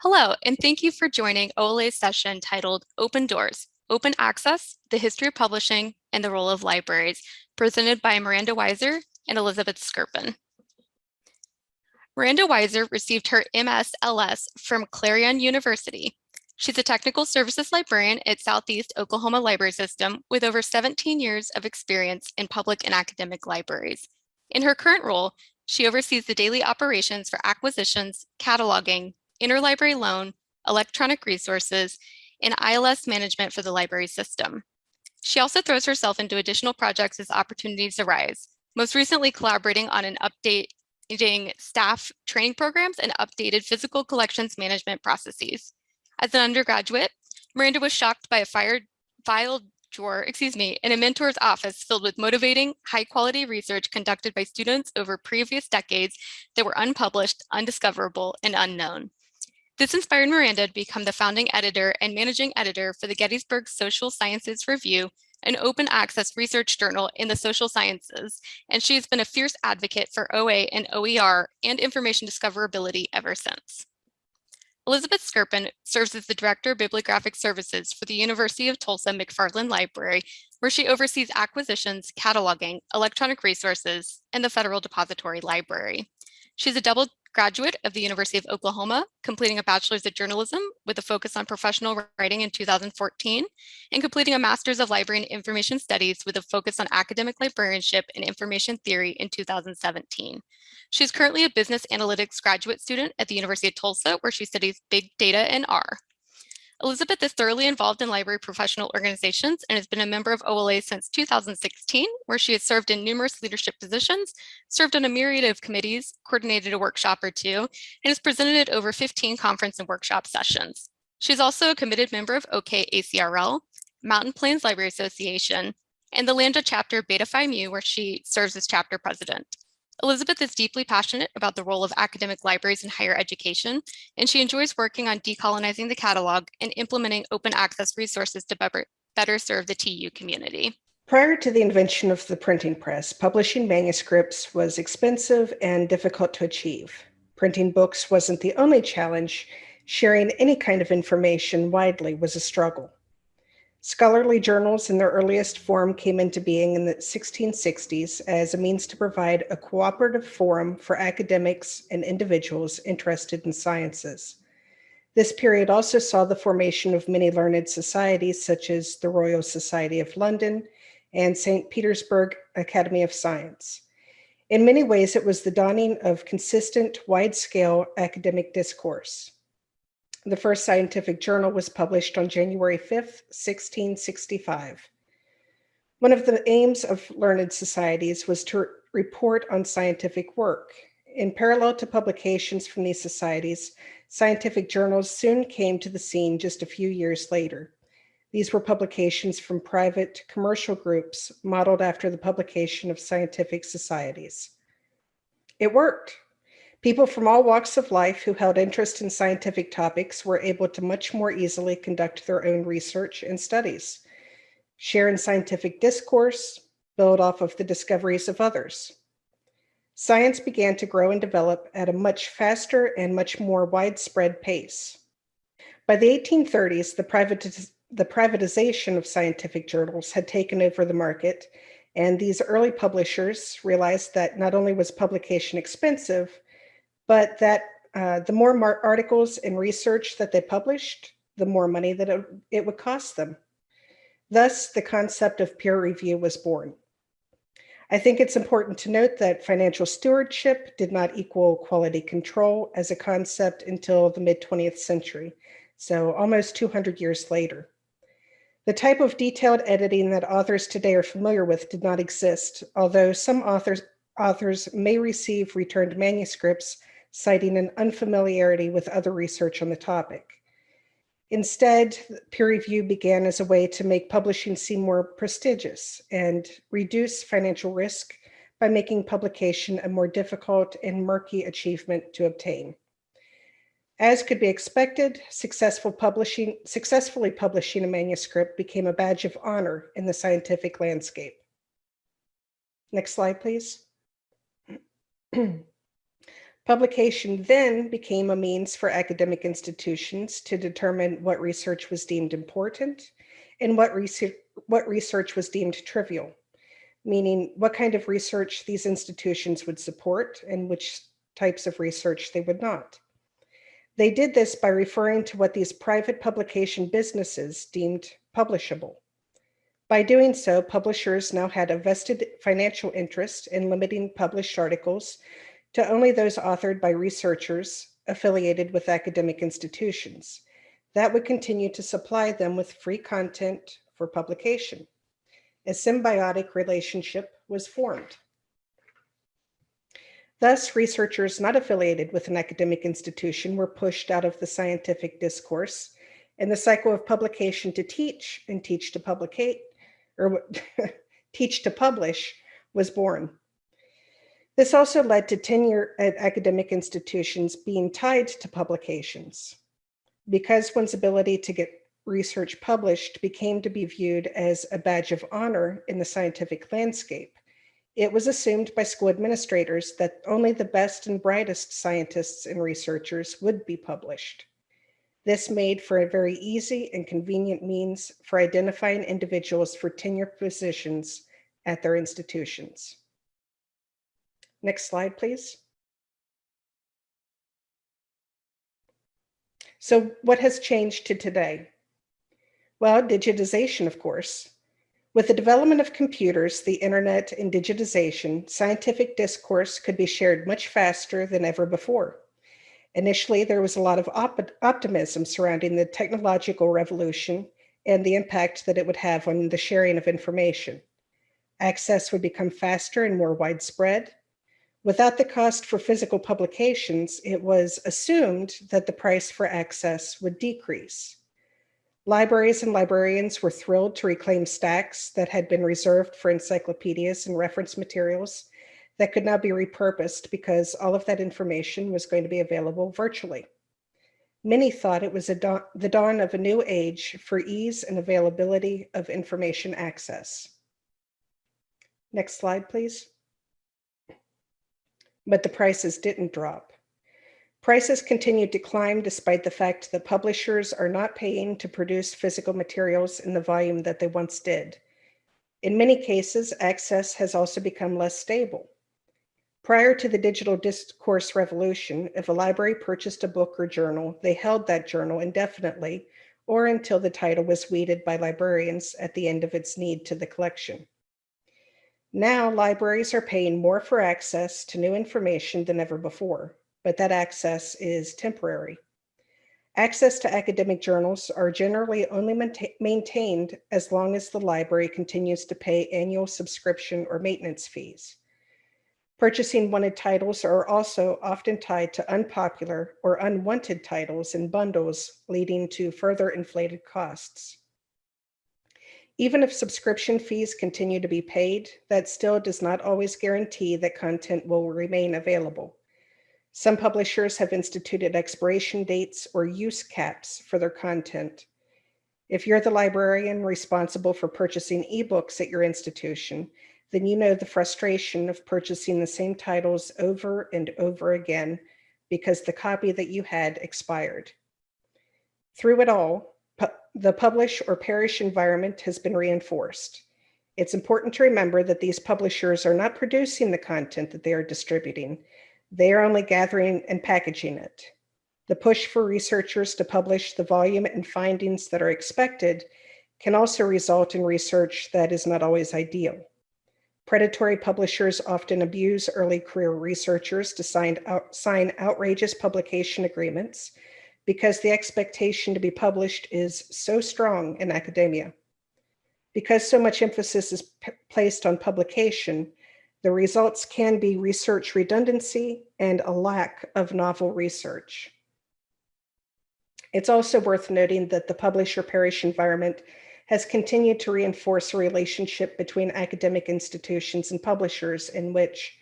Hello, and thank you for joining OLA's session titled Open Doors, Open Access, the History of Publishing, and the Role of Libraries, presented by Miranda Weiser and Elizabeth Skirpin. Miranda Weiser received her MSLS from Clarion University. She's a technical services librarian at Southeast Oklahoma Library System with over 17 years of experience in public and academic libraries. In her current role, she oversees the daily operations for acquisitions, cataloging, interlibrary loan, electronic resources, and ILS management for the library system. She also throws herself into additional projects as opportunities arise, most recently collaborating on an updating staff training programs and updated physical collections management processes. As an undergraduate, Miranda was shocked by a file drawer, in a mentor's office filled with motivating, high-quality research conducted by students over previous decades that were unpublished, undiscoverable, and unknown. This inspired Miranda to become the founding editor and managing editor for the Gettysburg Social Sciences Review, an open access research journal in the social sciences, and she has been a fierce advocate for OA and OER and information discoverability ever since. Elizabeth Skirpin serves as the Director of Bibliographic Services for the University of Tulsa McFarland Library, where she oversees acquisitions, cataloging, electronic resources, and the Federal Depository Library. She's a double graduate of the University of Oklahoma, completing a bachelor's of journalism with a focus on professional writing in 2014, and completing a master's of library and information studies with a focus on academic librarianship and information theory in 2017. She's currently a business analytics graduate student at the University of Tulsa, where she studies big data and R. Elizabeth is thoroughly involved in library professional organizations and has been a member of OLA since 2016, where she has served in numerous leadership positions, served on a myriad of committees, coordinated a workshop or two, and has presented at over 15 conference and workshop sessions. She's also a committed member of OK ACRL, Mountain Plains Library Association, and the Lambda chapter of Beta Phi Mu, where she serves as chapter president. Elizabeth is deeply passionate about the role of academic libraries in higher education, and she enjoys working on decolonizing the catalog and implementing open access resources to better serve the TU community. Prior to the invention of the printing press, publishing manuscripts was expensive and difficult to achieve. Printing books wasn't the only challenge. Sharing any kind of information widely was a struggle. Scholarly journals in their earliest form came into being in the 1660s as a means to provide a cooperative forum for academics and individuals interested in sciences. This period also saw the formation of many learned societies, such as the Royal Society of London and St. Petersburg Academy of Science. In many ways, it was the dawning of consistent, wide-scale academic discourse. The first scientific journal was published on January 5th, 1665. One of the aims of learned societies was to report on scientific work. In parallel to publications from these societies, scientific journals soon came to the scene just a few years later. These were publications from private commercial groups modeled after the publication of scientific societies. It worked. People from all walks of life who held interest in scientific topics were able to much more easily conduct their own research and studies, share in scientific discourse, build off of the discoveries of others. Science began to grow and develop at a much faster and much more widespread pace. By the 1830s, the privatization of scientific journals had taken over the market, and these early publishers realized that not only was publication expensive, but that the more articles and research that they published, the more money that it would cost them. Thus, the concept of peer review was born. I think it's important to note that financial stewardship did not equal quality control as a concept until the mid-20th century, so almost 200 years later. The type of detailed editing that authors today are familiar with did not exist, although some authors may receive returned manuscripts citing an unfamiliarity with other research on the topic. Instead, peer review began as a way to make publishing seem more prestigious and reduce financial risk by making publication a more difficult and murky achievement to obtain. As could be expected, successfully publishing a manuscript became a badge of honor in the scientific landscape. Next slide, please. Publication then became a means for academic institutions to determine what research was deemed important and what research was deemed trivial, meaning what kind of research these institutions would support and which types of research they would not. They did this by referring to what these private publication businesses deemed publishable. By doing so, publishers now had a vested financial interest in limiting published articles to only those authored by researchers affiliated with academic institutions. That would continue to supply them with free content for publication. A symbiotic relationship was formed. Thus, researchers not affiliated with an academic institution were pushed out of the scientific discourse, and the cycle of publication to teach and teach to publicate, or teach to publish, was born. This also led to tenure at academic institutions being tied to publications. Because one's ability to get research published became to be viewed as a badge of honor in the scientific landscape, it was assumed by school administrators that only the best and brightest scientists and researchers would be published. This made for a very easy and convenient means for identifying individuals for tenure positions at their institutions. Next slide, please. So what has changed to today? Well, digitization, of course. With the development of computers, the internet, and digitization, scientific discourse could be shared much faster than ever before. Initially, there was a lot of optimism surrounding the technological revolution and the impact that it would have on the sharing of information. Access would become faster and more widespread. Without the cost for physical publications, it was assumed that the price for access would decrease. Libraries and librarians were thrilled to reclaim stacks that had been reserved for encyclopedias and reference materials that could now be repurposed because all of that information was going to be available virtually. Many thought it was the dawn of a new age for ease and availability of information access. Next slide, please. But the prices didn't drop. Prices continued to climb despite the fact that publishers are not paying to produce physical materials in the volume that they once did. In many cases, access has also become less stable. Prior to the digital discourse revolution, if a library purchased a book or journal, they held that journal indefinitely or until the title was weeded by librarians at the end of its need to the collection. Now, libraries are paying more for access to new information than ever before, but that access is temporary. Access to academic journals are generally only maintained as long as the library continues to pay annual subscription or maintenance fees. Purchasing wanted titles are also often tied to unpopular or unwanted titles in bundles, leading to further inflated costs. Even if subscription fees continue to be paid, that still does not always guarantee that content will remain available. Some publishers have instituted expiration dates or use caps for their content. If you're the librarian responsible for purchasing ebooks at your institution, then you know the frustration of purchasing the same titles over and over again because the copy that you had expired. Through it all, the publish or perish environment has been reinforced. It's important to remember that these publishers are not producing the content that they are distributing. They are only gathering and packaging it. The push for researchers to publish the volume and findings that are expected can also result in research that is not always ideal. Predatory publishers often abuse early career researchers to sign outrageous publication agreements because the expectation to be published is so strong in academia. Because so much emphasis is placed on publication, the results can be research redundancy and a lack of novel research. It's also worth noting that the publish or perish environment has continued to reinforce a relationship between academic institutions and publishers in which,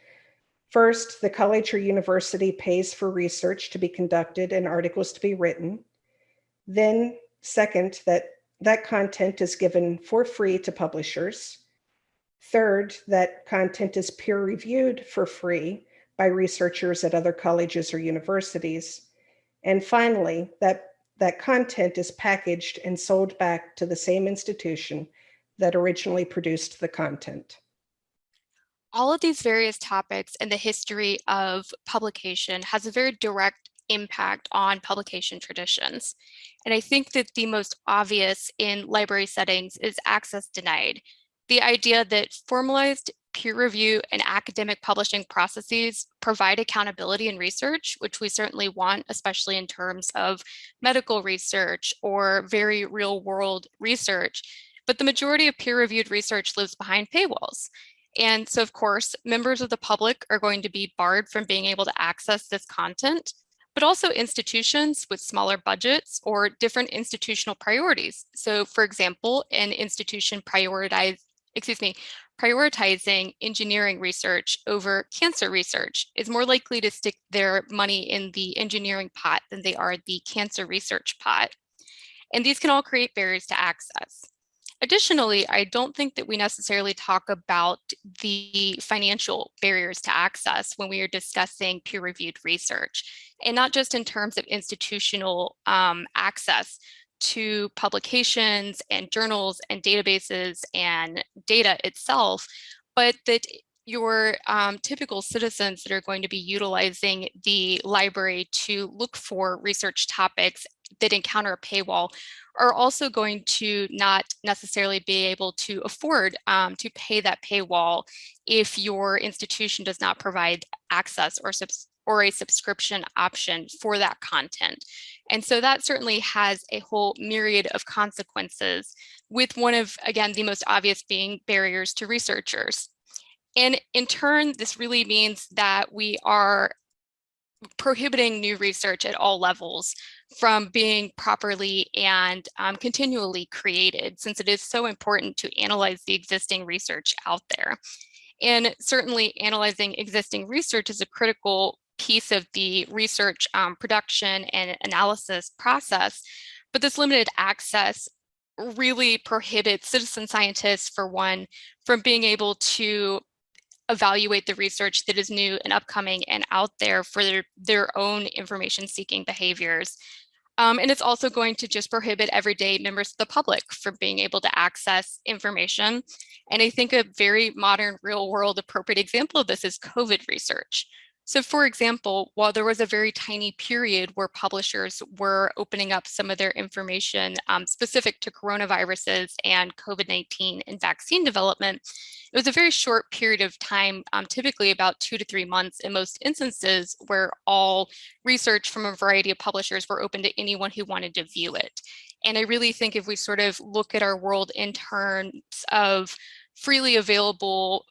first, the college or university pays for research to be conducted and articles to be written. Then, second, that content is given for free to publishers. Third, that content is peer-reviewed for free by researchers at other colleges or universities. And finally, that content is packaged and sold back to the same institution that originally produced the content. All of these various topics and the history of publication has a very direct impact on publication traditions. And I think that the most obvious in library settings is access denied. The idea that formalized peer review and academic publishing processes provide accountability in research, which we certainly want, especially in terms of medical research or very real world research. But the majority of peer reviewed research lives behind paywalls. And so, of course, members of the public are going to be barred from being able to access this content, but also institutions with smaller budgets or different institutional priorities. So, for example, an institution prioritizing engineering research over cancer research is more likely to stick their money in the engineering pot than they are the cancer research pot. And these can all create barriers to access. Additionally, I don't think that we necessarily talk about the financial barriers to access when we are discussing peer-reviewed research, and not just in terms of institutional access to publications and journals and databases and data itself, but that your typical citizens that are going to be utilizing the library to look for research topics that encounter a paywall are also going to not necessarily be able to afford to pay that paywall if your institution does not provide access or a subscription option for that content. And so that certainly has a whole myriad of consequences, with one of, again, the most obvious being barriers to researchers. And in turn, this really means that we are prohibiting new research at all levels from being properly and continually created, since it is so important to analyze the existing research out there. And certainly analyzing existing research is a critical piece of the research production and analysis process, but this limited access really prohibits citizen scientists, for one, from being able to evaluate the research that is new and upcoming and out there for their own information seeking behaviors. And it's also going to just prohibit everyday members of the public from being able to access information. And I think a very modern real world appropriate example of this is COVID research. So for example, while there was a very tiny period where publishers were opening up some of their information specific to coronaviruses and COVID-19 and vaccine development, it was a very short period of time, typically about 2 to 3 months in most instances, where all research from a variety of publishers were open to anyone who wanted to view it. And I really think if we sort of look at our world in terms of freely available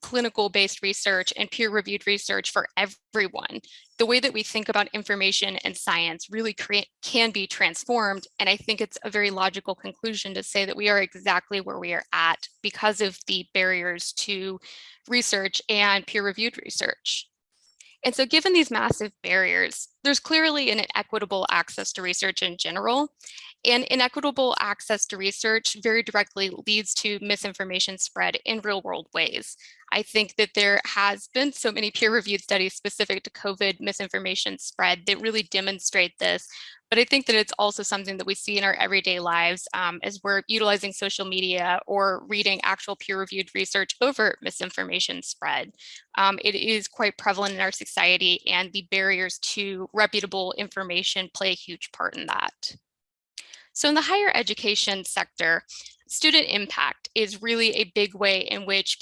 clinical-based research and peer-reviewed research for everyone, the way that we think about information and science really can be transformed. And I think it's a very logical conclusion to say that we are exactly where we are at because of the barriers to research and peer-reviewed research. And so given these massive barriers, there's clearly an inequitable access to research in general. And inequitable access to research very directly leads to misinformation spread in real world ways. I think that there has been so many peer-reviewed studies specific to COVID misinformation spread that really demonstrate this. But I think that it's also something that we see in our everyday lives as we're utilizing social media or reading actual peer-reviewed research over misinformation spread. It is quite prevalent in our society, and the barriers to reputable information play a huge part in that. So in the higher education sector, student impact is really a big way in which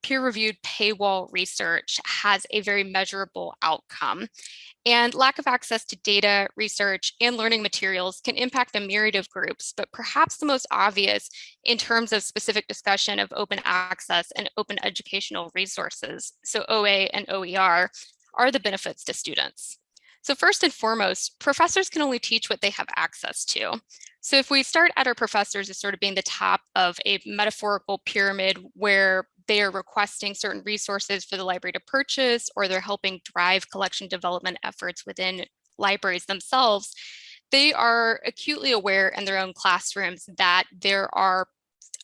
peer-reviewed paywall research has a very measurable outcome. And lack of access to data, research, and learning materials can impact a myriad of groups, but perhaps the most obvious in terms of specific discussion of open access and open educational resources, so OA and OER, are the benefits to students. So first and foremost, professors can only teach what they have access to. So if we start at our professors as sort of being the top of a metaphorical pyramid where they are requesting certain resources for the library to purchase, or they're helping drive collection development efforts within libraries themselves, they are acutely aware in their own classrooms that there are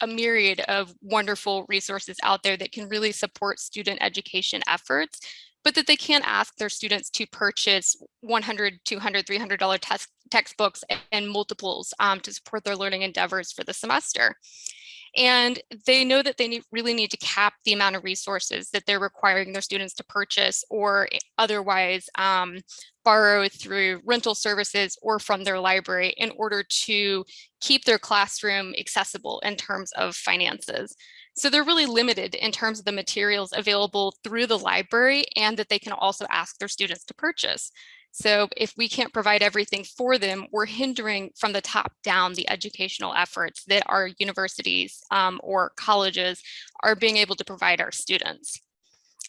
a myriad of wonderful resources out there that can really support student education efforts. but that they can't ask their students to purchase $100, $200, $300 textbooks and multiples to support their learning endeavors for the semester. And they know that they really need to cap the amount of resources that they're requiring their students to purchase or otherwise borrow through rental services or from their library in order to keep their classroom accessible in terms of finances. So they're really limited in terms of the materials available through the library and that they can also ask their students to purchase. So if we can't provide everything for them, we're hindering from the top down the educational efforts that our universities or colleges are being able to provide our students.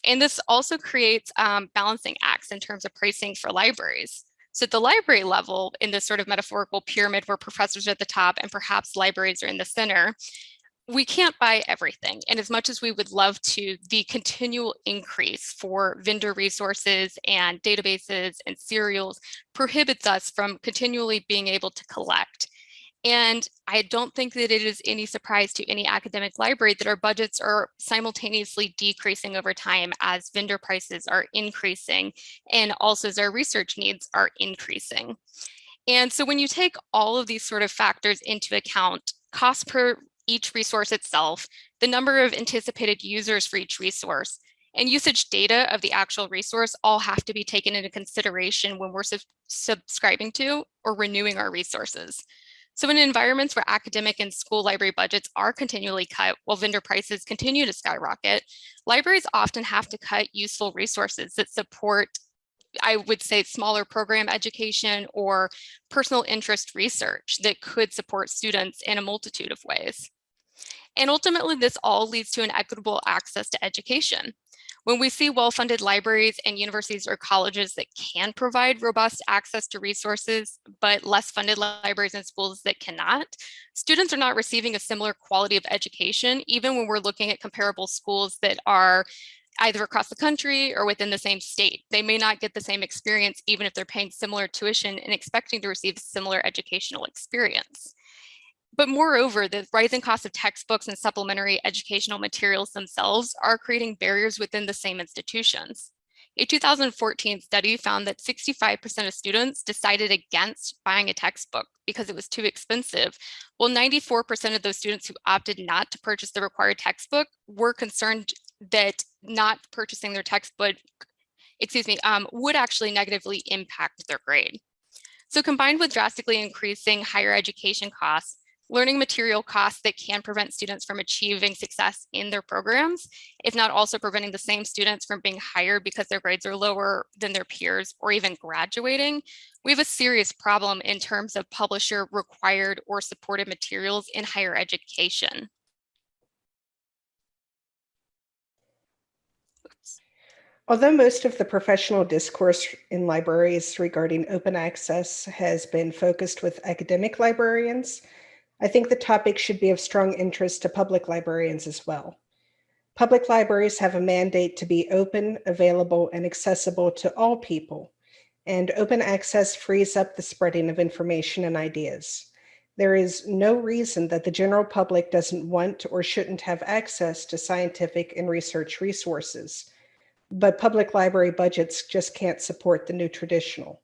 And this also creates balancing acts in terms of pricing for libraries. So at the library level, in this sort of metaphorical pyramid where professors are at the top and perhaps libraries are in the center, we can't buy everything. And as much as we would love to, the continual increase for vendor resources and databases and serials prohibits us from continually being able to collect. And I don't think that it is any surprise to any academic library that our budgets are simultaneously decreasing over time as vendor prices are increasing and also as our research needs are increasing. And so when you take all of these sort of factors into account, cost per each resource itself, the number of anticipated users for each resource, and usage data of the actual resource all have to be taken into consideration when we're subscribing to or renewing our resources. So in environments where academic and school library budgets are continually cut while vendor prices continue to skyrocket, libraries often have to cut useful resources that support, I would say, smaller program education or personal interest research that could support students in a multitude of ways. And ultimately, this all leads to an equitable access to education. When we see well-funded libraries and universities or colleges that can provide robust access to resources, but less funded libraries and schools that cannot, students are not receiving a similar quality of education, even when we're looking at comparable schools that are either across the country or within the same state. They may not get the same experience, even if they're paying similar tuition and expecting to receive similar educational experience. But moreover, the rising cost of textbooks and supplementary educational materials themselves are creating barriers within the same institutions. A 2014 study found that 65% of students decided against buying a textbook because it was too expensive, while 94% of those students who opted not to purchase the required textbook were concerned that not purchasing their textbook, would actually negatively impact their grade. So combined with drastically increasing higher education costs, learning material costs that can prevent students from achieving success in their programs, if not also preventing the same students from being hired because their grades are lower than their peers or even graduating, we have a serious problem in terms of publisher required or supported materials in higher education. Although most of the professional discourse in libraries regarding open access has been focused with academic librarians, I think the topic should be of strong interest to public librarians as well. Public libraries have a mandate to be open, available, and accessible to all people, and open access frees up the spreading of information and ideas. There is no reason that the general public doesn't want or shouldn't have access to scientific and research resources, but public library budgets just can't support the new traditional.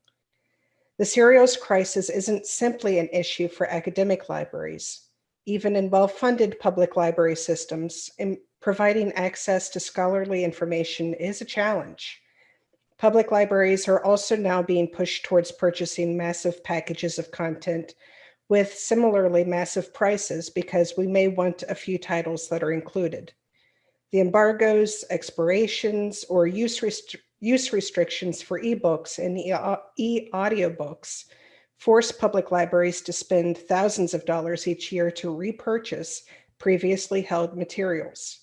The serials crisis isn't simply an issue for academic libraries. Even in well-funded public library systems, providing access to scholarly information is a challenge. Public libraries are also now being pushed towards purchasing massive packages of content with similarly massive prices because we may want a few titles that are included. The embargoes, expirations, or use restrictions for ebooks and e-audiobooks force public libraries to spend thousands of dollars each year to repurchase previously held materials.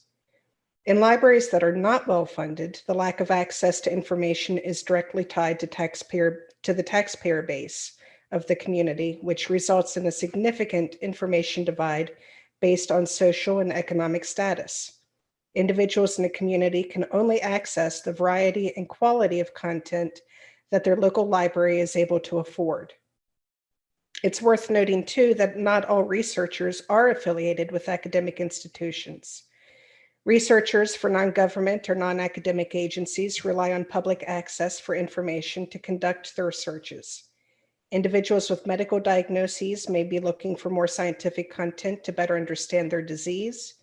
In libraries that are not well funded, the lack of access to information is directly tied to the taxpayer base of the community, which results in a significant information divide based on social and economic status. Individuals in a community can only access the variety and quality of content that their local library is able to afford. It's worth noting, too, that not all researchers are affiliated with academic institutions. Researchers for non-government or non-academic agencies rely on public access for information to conduct their researches. Individuals with medical diagnoses may be looking for more scientific content to better understand their disease.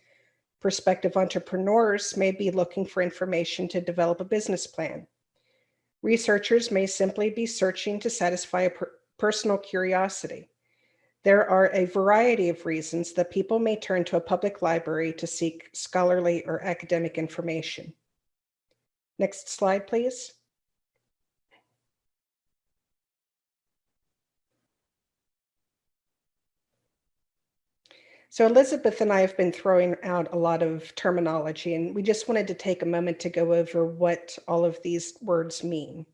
Prospective entrepreneurs may be looking for information to develop a business plan. Researchers may simply be searching to satisfy a personal curiosity. There are a variety of reasons that people may turn to a public library to seek scholarly or academic information. Next slide, please. So Elizabeth and I have been throwing out a lot of terminology, and we just wanted to take a moment to go over what all of these words mean.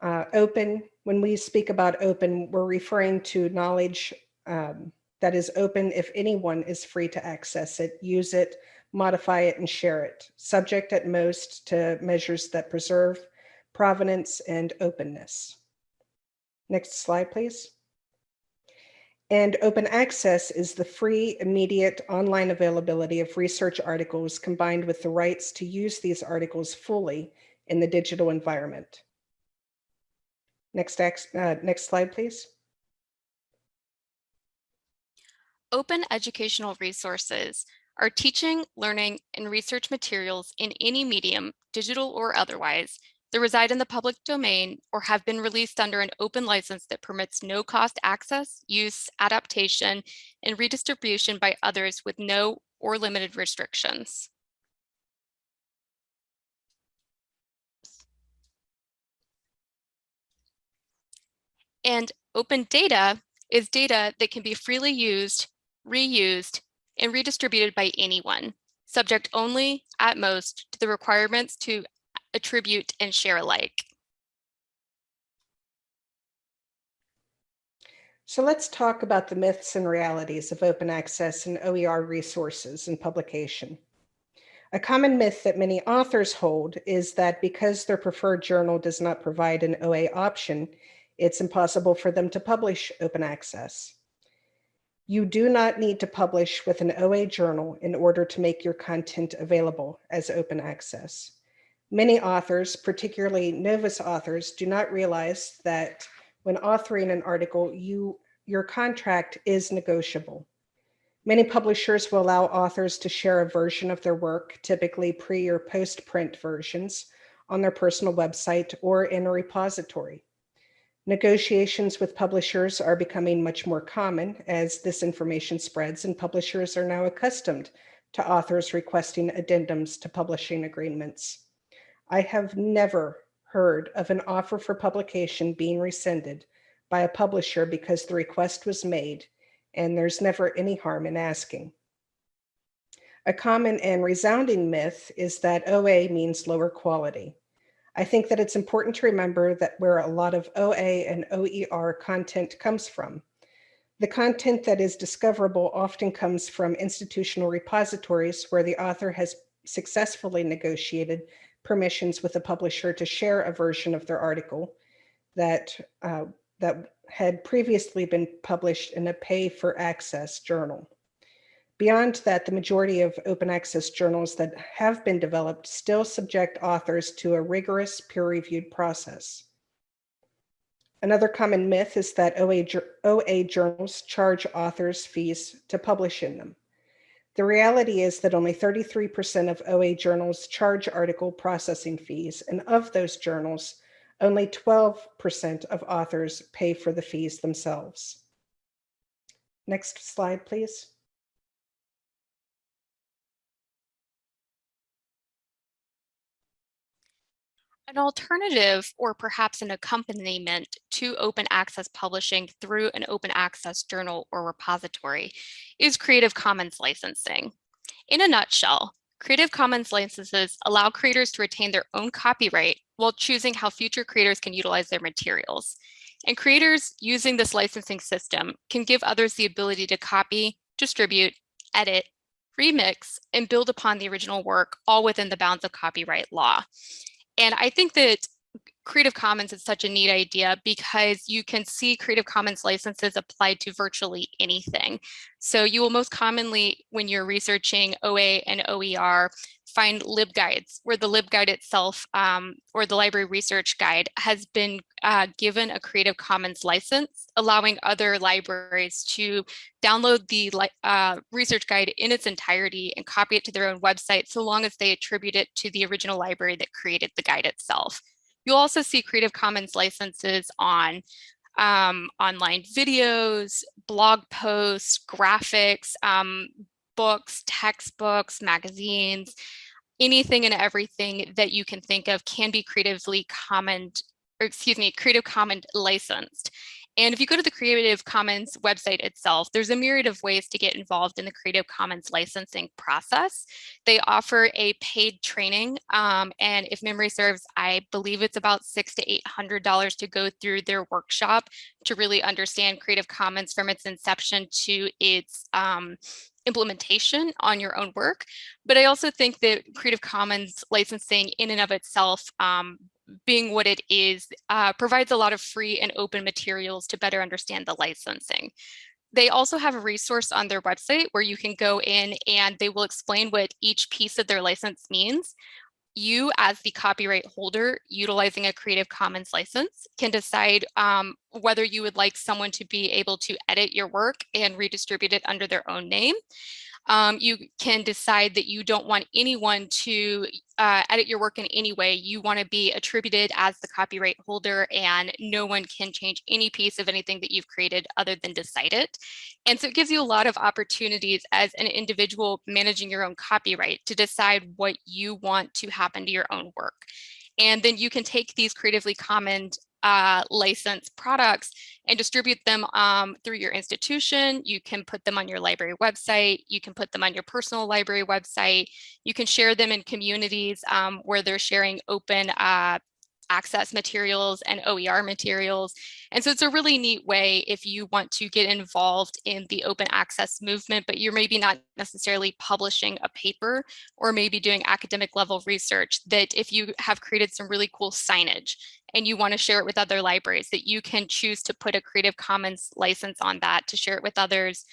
Open, when we speak about open, we're referring to knowledge that is open if anyone is free to access it, use it, modify it, and share it, subject at most to measures that preserve provenance and openness. Next slide, please. And open access is the free, immediate online availability of research articles combined with the rights to use these articles fully in the digital environment. Next slide, please. Open educational resources are teaching, learning, and research materials in any medium, digital or otherwise, that reside in the public domain or have been released under an open license that permits no-cost access, use, adaptation, and redistribution by others with no or limited restrictions. And open data is data that can be freely used, reused, and redistributed by anyone, subject only, at most, to the requirements to attribute and share alike. So let's talk about the myths and realities of open access and OER resources and publication. A common myth that many authors hold is that because their preferred journal does not provide an OA option, it's impossible for them to publish open access. You do not need to publish with an OA journal in order to make your content available as open access. Many authors, particularly novice authors, do not realize that when authoring an article, your contract is negotiable. Many publishers will allow authors to share a version of their work, typically pre or post-print versions, on their personal website or in a repository. Negotiations with publishers are becoming much more common as this information spreads, and publishers are now accustomed to authors requesting addendums to publishing agreements. I have never heard of an offer for publication being rescinded by a publisher because the request was made, and there's never any harm in asking. A common and resounding myth is that OA means lower quality. I think that it's important to remember that where a lot of OA and OER content comes from. The content that is discoverable often comes from institutional repositories where the author has successfully negotiated permissions with a publisher to share a version of their article that had previously been published in a pay-for-access journal. Beyond that, the majority of open access journals that have been developed still subject authors to a rigorous peer-reviewed process. Another common myth is that OA journals charge authors fees to publish in them. The reality is that only 33% of OA journals charge article processing fees, and of those journals, only 12% of authors pay for the fees themselves. Next slide, please. An alternative, or perhaps an accompaniment to open access publishing through an open access journal or repository, is Creative Commons licensing. In a nutshell, Creative Commons licenses allow creators to retain their own copyright while choosing how future creators can utilize their materials. And creators using this licensing system can give others the ability to copy, distribute, edit, remix, and build upon the original work, all within the bounds of copyright law. And I think that Creative Commons is such a neat idea because you can see Creative Commons licenses applied to virtually anything. So you will most commonly, when you're researching OA and OER, find LibGuides, where the LibGuide itself, or the library research guide, has been given a Creative Commons license, allowing other libraries to download the research guide in its entirety and copy it to their own website, so long as they attribute it to the original library that created the guide itself. You'll also see Creative Commons licenses on online videos, blog posts, graphics, books, textbooks, magazines, anything and everything that you can think of can be Creative Commons licensed. And if you go to the Creative Commons website itself, there's a myriad of ways to get involved in the Creative Commons licensing process. They offer a paid training, and if memory serves, I believe it's about $600 to $800 to go through their workshop to really understand Creative Commons from its inception to its implementation on your own work. But I also think that Creative Commons licensing in and of itself, being what it is, provides a lot of free and open materials to better understand the licensing. They also have a resource on their website where you can go in and they will explain what each piece of their license means. You, as the copyright holder utilizing a Creative Commons license, can decide whether you would like someone to be able to edit your work and redistribute it under their own name. You can decide that you don't want anyone to edit your work in any way. You want to be attributed as the copyright holder, and no one can change any piece of anything that you've created other than to cite it. And so it gives you a lot of opportunities as an individual managing your own copyright to decide what you want to happen to your own work. And then you can take these Creatively Commons licensed products and distribute them through your institution. You can put them on your library website. You can put them on your personal library website. You can share them in communities where they're sharing open access materials and OER materials. And so it's a really neat way if you want to get involved in the open access movement, but you're maybe not necessarily publishing a paper or maybe doing academic level research, that if you have created some really cool signage and you want to share it with other libraries, that you can choose to put a Creative Commons license on that to share it with others.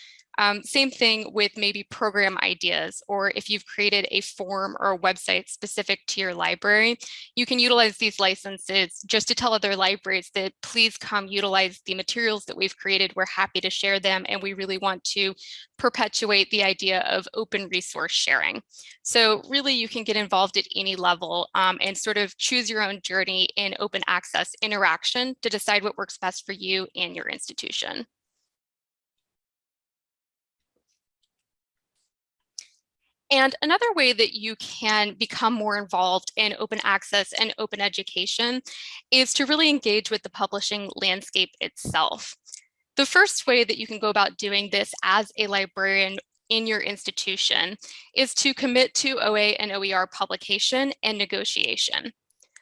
Same thing with maybe program ideas, or if you've created a form or a website specific to your library, you can utilize these licenses just to tell other libraries that please come utilize the materials that we've created. We're happy to share them, and we really want to perpetuate the idea of open resource sharing. So really you can get involved at any level and sort of choose your own journey in open access interaction to decide what works best for you and your institution. And another way that you can become more involved in open access and open education is to really engage with the publishing landscape itself. The first way that you can go about doing this as a librarian in your institution is to commit to OA and OER publication and negotiation.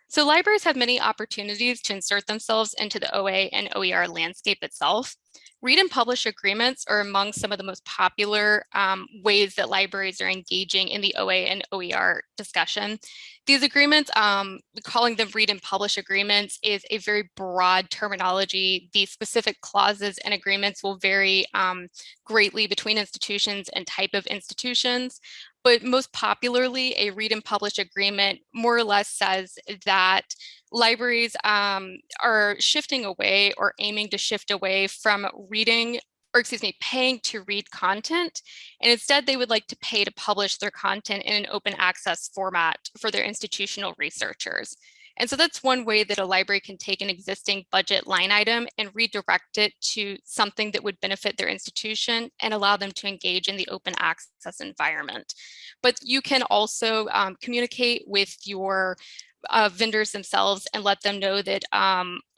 So libraries have many opportunities to insert themselves into the OA and OER landscape itself. Read and publish agreements are among some of the most popular ways that libraries are engaging in the OA and OER discussion. These agreements, calling them read and publish agreements, is a very broad terminology. The specific clauses and agreements will vary greatly between institutions and type of institutions. But most popularly, a read and publish agreement more or less says that libraries are shifting away or aiming to shift away from paying to read content. And instead, they would like to pay to publish their content in an open access format for their institutional researchers. And so that's one way that a library can take an existing budget line item and redirect it to something that would benefit their institution and allow them to engage in the open access environment. But you can also communicate with your vendors themselves and let them know that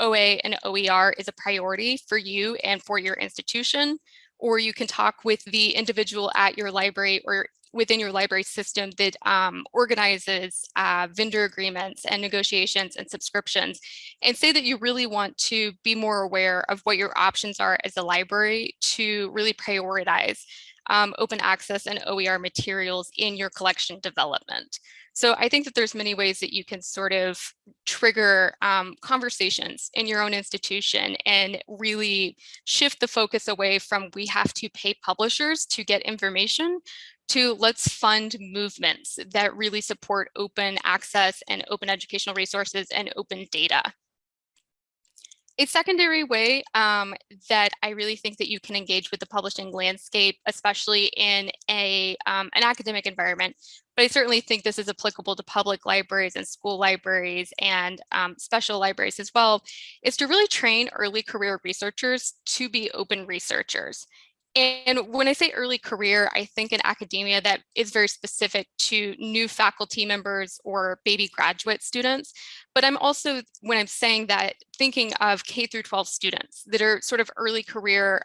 OA and OER is a priority for you and for your institution. Or you can talk with the individual at your library or within your library system that organizes vendor agreements and negotiations and subscriptions, and say that you really want to be more aware of what your options are as a library to really prioritize open access and OER materials in your collection development. So I think that there's many ways that you can sort of trigger conversations in your own institution and really shift the focus away from we have to pay publishers to get information to let's fund movements that really support open access and open educational resources and open data. A secondary way that I really think that you can engage with the publishing landscape, especially in an academic environment, but I certainly think this is applicable to public libraries and school libraries and special libraries as well, is to really train early career researchers to be open researchers. And when I say early career, I think in academia that is very specific to new faculty members or baby graduate students. But I'm also, when I'm saying that, thinking of K through 12 students that are sort of early career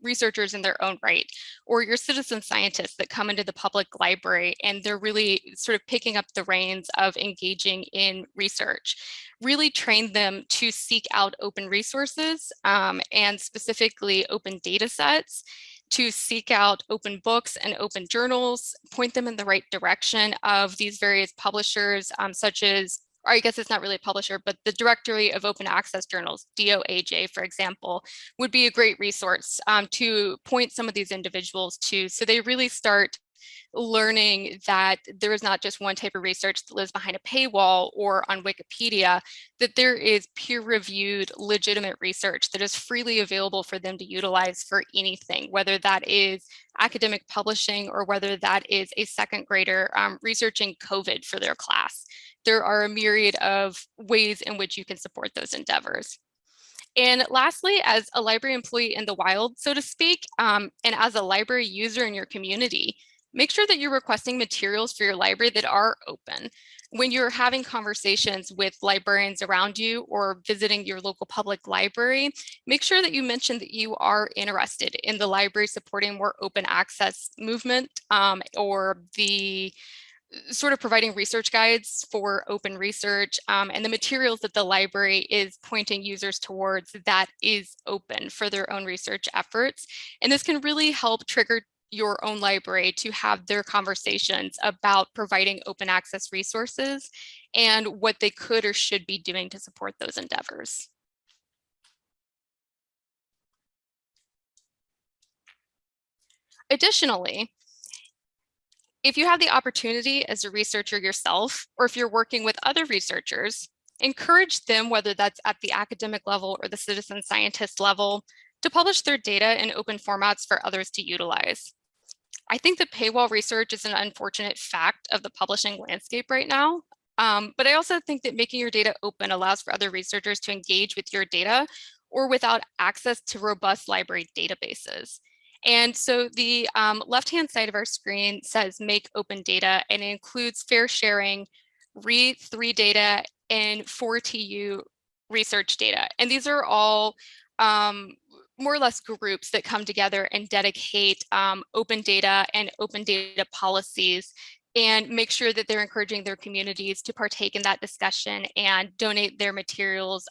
researchers in their own right, or your citizen scientists that come into the public library and they're really sort of picking up the reins of engaging in research. Really train them to seek out open resources and specifically open data sets, to seek out open books and open journals, point them in the right direction of these various publishers, such as, or I guess it's not really a publisher, but the Directory of Open Access Journals, DOAJ, for example, would be a great resource to point some of these individuals to, so they really start learning that there is not just one type of research that lives behind a paywall or on Wikipedia, that there is peer-reviewed, legitimate research that is freely available for them to utilize for anything, whether that is academic publishing or whether that is a second grader researching COVID for their class. There are a myriad of ways in which you can support those endeavors. And lastly, as a library employee in the wild, so to speak, and as a library user in your community, make sure that you're requesting materials for your library that are open. When you're having conversations with librarians around you or visiting your local public library, make sure that you mention that you are interested in the library supporting more open access movement or the sort of providing research guides for open research and the materials that the library is pointing users towards that is open for their own research efforts. And this can really help trigger your own library to have their conversations about providing open access resources and what they could or should be doing to support those endeavors. Additionally, if you have the opportunity as a researcher yourself, or if you're working with other researchers, encourage them, whether that's at the academic level or the citizen scientist level, to publish their data in open formats for others to utilize. I think that paywall research is an unfortunate fact of the publishing landscape right now. But I also think that making your data open allows for other researchers to engage with your data or without access to robust library databases. And so the left-hand side of our screen says make open data, and it includes fair sharing, read3 data, and 4TU research data. And these are all more or less groups that come together and dedicate open data and open data policies and make sure that they're encouraging their communities to partake in that discussion and donate their materials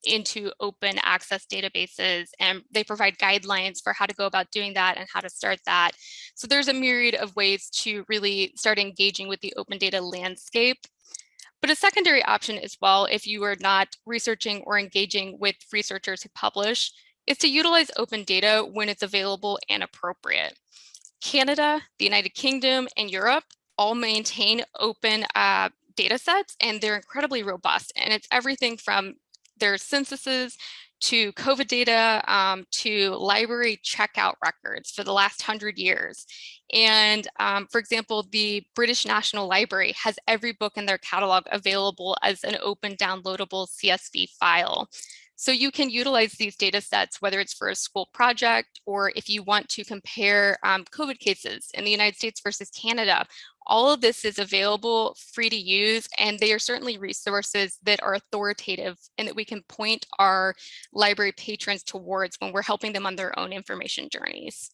into open access databases. And they provide guidelines for how to go about doing that and how to start that. So there's a myriad of ways to really start engaging with the open data landscape. But a secondary option as well, if you are not researching or engaging with researchers who publish, is to utilize open data when it's available and appropriate. Canada, the United Kingdom, and Europe all maintain open data sets, and they're incredibly robust. And it's everything from their censuses to COVID data to library checkout records for the last 100 years. And for example, the British National Library has every book in their catalog available as an open downloadable CSV file. So you can utilize these data sets, whether it's for a school project or if you want to compare COVID cases in the United States versus Canada. All of this is available, free to use, and they are certainly resources that are authoritative and that we can point our library patrons towards when we're helping them on their own information journeys.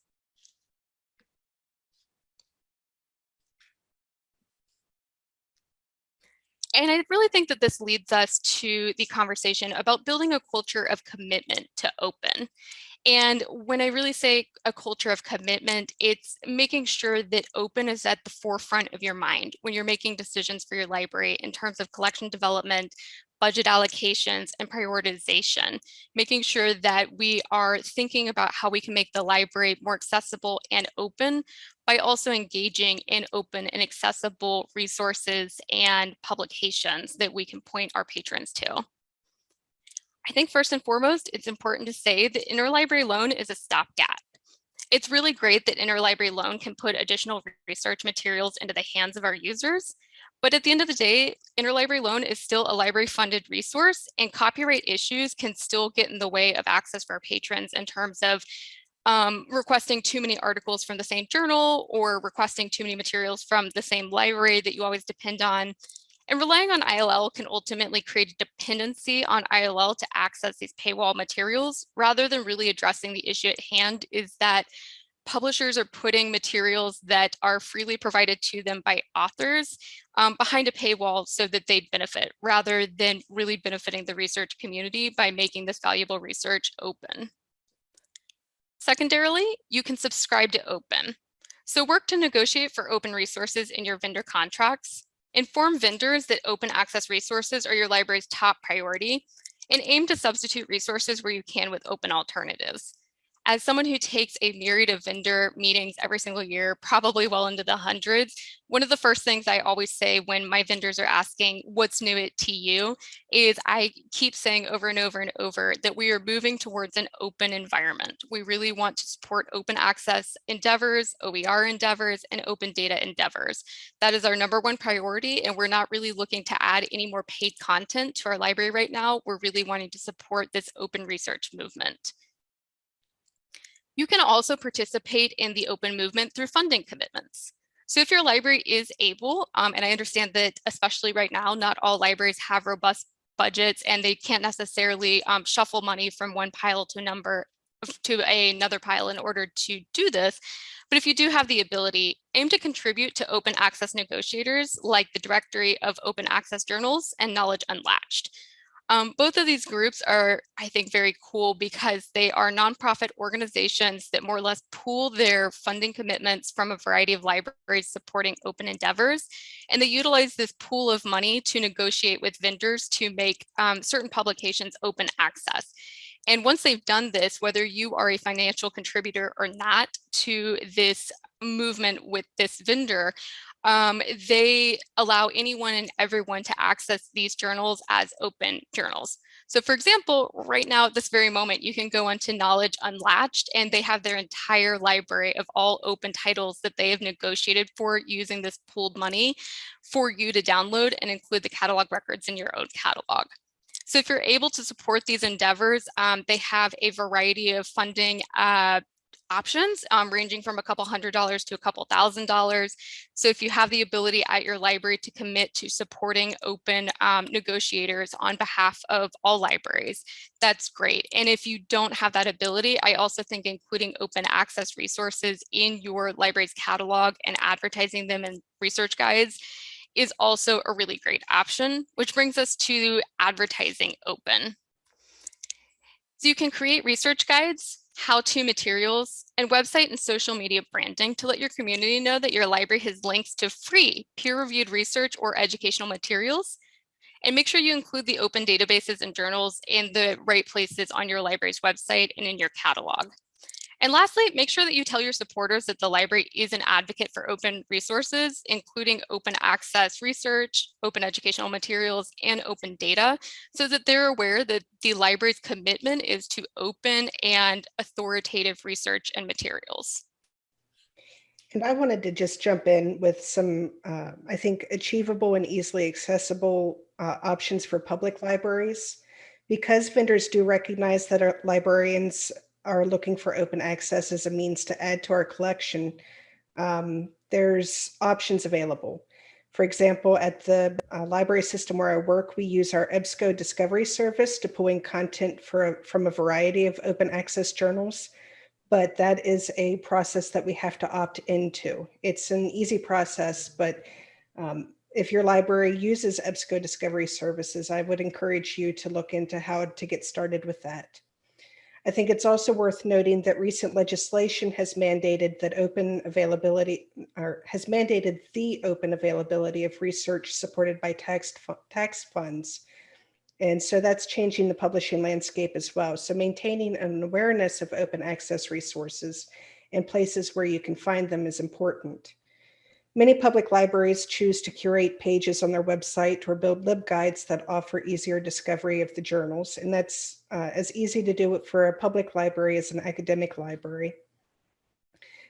And I really think that this leads us to the conversation about building a culture of commitment to open. And when I really say a culture of commitment, it's making sure that open is at the forefront of your mind when you're making decisions for your library in terms of collection development, budget allocations, and prioritization, making sure that we are thinking about how we can make the library more accessible and open by also engaging in open and accessible resources and publications that we can point our patrons to. I think first and foremost, it's important to say that interlibrary loan is a stopgap. It's really great that interlibrary loan can put additional research materials into the hands of our users. But at the end of the day, interlibrary loan is still a library funded resource, and copyright issues can still get in the way of access for our patrons in terms of requesting too many articles from the same journal or requesting too many materials from the same library that you always depend on. And relying on ILL can ultimately create a dependency on ILL to access these paywall materials rather than really addressing the issue at hand, is that publishers are putting materials that are freely provided to them by authors behind a paywall so that they benefit rather than really benefiting the research community by making this valuable research open. Secondarily, you can subscribe to open. So work to negotiate for open resources in your vendor contracts. Inform vendors that open access resources are your library's top priority, and aim to substitute resources where you can with open alternatives. As someone who takes a myriad of vendor meetings every single year, probably well into the hundreds, one of the first things I always say when my vendors are asking what's new at TU is I keep saying over and over and over that we are moving towards an open environment. We really want to support open access endeavors, OER endeavors, and open data endeavors. That is our number one priority, and we're not really looking to add any more paid content to our library right now. We're really wanting to support this open research movement. You can also participate in the open movement through funding commitments. So if your library is able, and I understand that especially right now, not all libraries have robust budgets and they can't necessarily shuffle money from one pile to another pile in order to do this. But if you do have the ability, aim to contribute to open access negotiators like the Directory of Open Access Journals and Knowledge Unlatched. Both of these groups are, I think, very cool because they are nonprofit organizations that more or less pool their funding commitments from a variety of libraries supporting open endeavors. And they utilize this pool of money to negotiate with vendors to make certain publications open access. And once they've done this, whether you are a financial contributor or not to this movement with this vendor, they allow anyone and everyone to access these journals as open journals. So for example, right now at this very moment, you can go onto Knowledge Unlatched and they have their entire library of all open titles that they have negotiated for using this pooled money for you to download and include the catalog records in your own catalog. So if you're able to support these endeavors, they have a variety of funding options ranging from a couple $100s to a couple $1,000s. So if you have the ability at your library to commit to supporting open negotiators on behalf of all libraries, that's great. And if you don't have that ability, I also think including open access resources in your library's catalog and advertising them in research guides is also a really great option, which brings us to advertising open. So you can create research guides, how-to materials, and website and social media branding to let your community know that your library has links to free peer-reviewed research or educational materials. And make sure you include the open databases and journals in the right places on your library's website and in your catalog. And lastly, make sure that you tell your supporters that the library is an advocate for open resources, including open access research, open educational materials, and open data, so that they're aware that the library's commitment is to open and authoritative research and materials. And I wanted to just jump in with some, I think, achievable and easily accessible options for public libraries. Because vendors do recognize that our librarians are looking for open access as a means to add to our collection, there's options available. For example, at the library system where I work, we use our EBSCO discovery service to pull in content from a variety of open access journals. But that is a process that we have to opt into. It's an easy process, but If your library uses EBSCO Discovery Services, I would encourage you to look into how to get started with that. I think it's also worth noting that recent legislation has mandated that has mandated the open availability of research supported by tax funds. And so that's changing the publishing landscape as well. So maintaining an awareness of open access resources and places where you can find them is important. Many public libraries choose to curate pages on their website or build libguides that offer easier discovery of the journals, and that's as easy to do it for a public library as an academic library.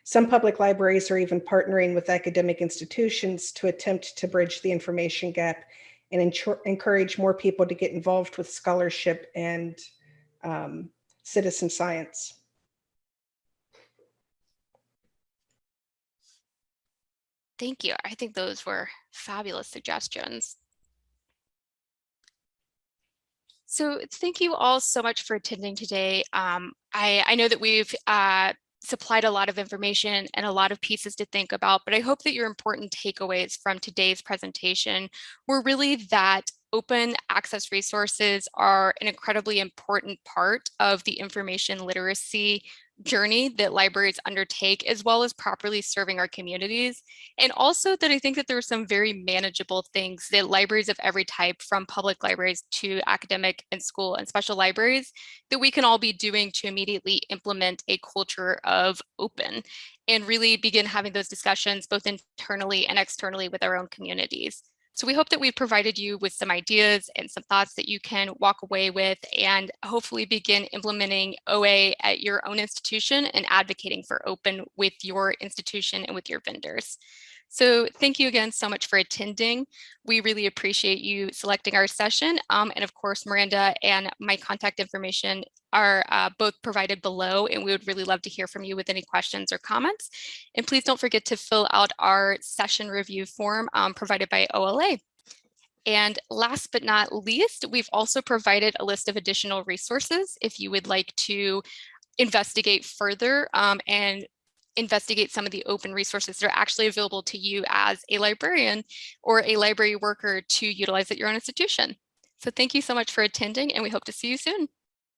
Some public libraries are even partnering with academic institutions to attempt to bridge the information gap and encourage more people to get involved with scholarship and citizen science. Thank you. I think those were fabulous suggestions. So thank you all so much for attending today. I know that we've supplied a lot of information and a lot of pieces to think about, but I hope that your important takeaways from today's presentation were really that open access resources are an incredibly important part of the information literacy journey that libraries undertake, as well as properly serving our communities. And also that I think that there are some very manageable things that libraries of every type, from public libraries to academic and school and special libraries, that we can all be doing to immediately implement a culture of open and really begin having those discussions both internally and externally with our own communities. So we hope that we've provided you with some ideas and some thoughts that you can walk away with and hopefully begin implementing OA at your own institution and advocating for open with your institution and with your vendors. So thank you again so much for attending. We really appreciate you selecting our session. And of course, Miranda and my contact information are both provided below, and we would really love to hear from you with any questions or comments. And please don't forget to fill out our session review form provided by OLA. And last but not least, we've also provided a list of additional resources if you would like to investigate further and investigate some of the open resources that are actually available to you as a librarian or a library worker to utilize at your own institution. So thank you so much for attending, and we hope to see you soon.